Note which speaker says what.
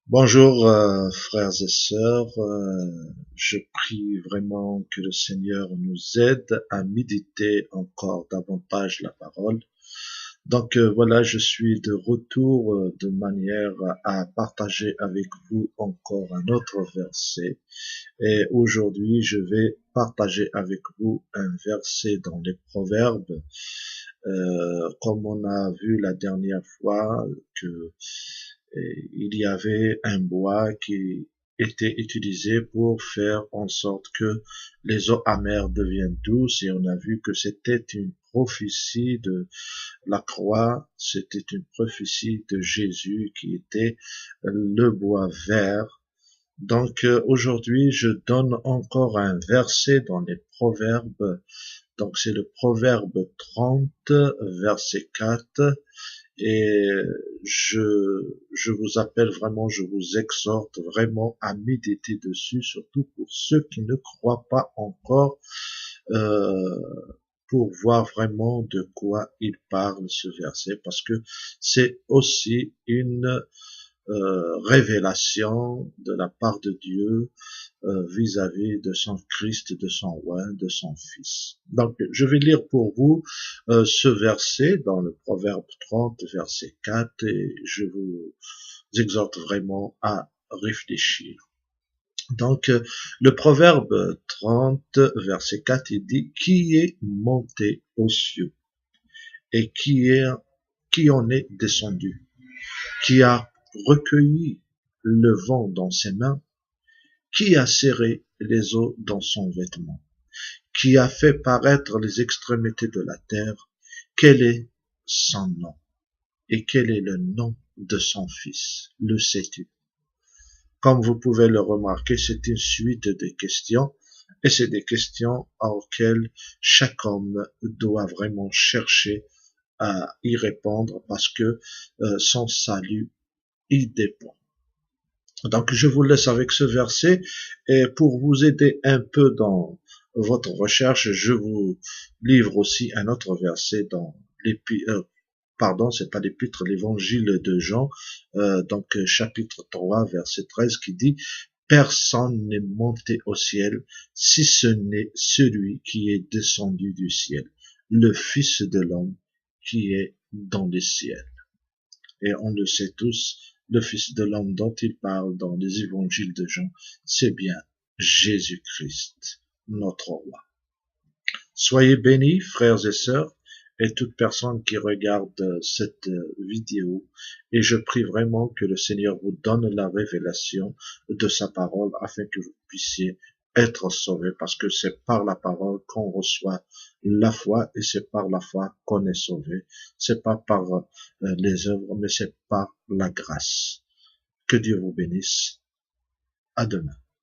Speaker 1: Bonjour frères et sœurs, je prie vraiment que le Seigneur nous aide à méditer encore davantage la parole. Donc voilà, je suis de retour de manière à partager avec vous encore un autre verset. Et aujourd'hui, je vais partager avec vous un verset dans les Proverbes. Comme on a vu la dernière fois que il y avait un bois qui était utilisé pour faire en sorte que les eaux amères deviennent douces, et on a vu que c'était une prophétie de la croix, c'était une prophétie de Jésus qui était le bois vert. Donc aujourd'hui, je donne encore un verset dans les Proverbes. Donc c'est le Proverbe 30, verset 4. Et je vous appelle vraiment, je vous exhorte vraiment à méditer dessus, surtout pour ceux qui ne croient pas encore, euh, pour voir vraiment de quoi il parle ce verset, parce que c'est aussi une révélation de la part de Dieu vis-à-vis de son Christ, de son roi, de son Fils. Donc, je vais lire pour vous ce verset dans le Proverbe 30, verset 4, et je vous exhorte vraiment à réfléchir. Donc, le Proverbe 30, verset 4, il dit, qui est monté aux cieux et qui en est descendu, qui a recueilli le vent dans ses mains, qui a serré les eaux dans son vêtement, qui a fait paraître les extrémités de la terre, quel est son nom et quel est le nom de son fils, le sais-tu? Comme vous pouvez le remarquer, c'est une suite de questions, et c'est des questions auxquelles chaque homme doit vraiment chercher à y répondre, parce que son salut y dépend. Donc je vous laisse avec ce verset, et pour vous aider un peu dans votre recherche, je vous livre aussi un autre verset dans c'est pas l'épître, l'évangile de Jean, donc chapitre 3, verset 13, qui dit: personne n'est monté au ciel si ce n'est celui qui est descendu du ciel, le Fils de l'homme qui est dans les ciels. Et on le sait tous, le Fils de l'homme dont il parle dans les évangiles de Jean, c'est bien Jésus-Christ, notre roi. Soyez bénis, frères et sœurs, et toute personne qui regarde cette vidéo, et je prie vraiment que le Seigneur vous donne la révélation de sa parole afin que vous puissiez être sauvés, parce que c'est par la parole qu'on reçoit la foi, et c'est par la foi qu'on est sauvé. C'est pas par les œuvres, mais c'est par la grâce. Que Dieu vous bénisse. À demain.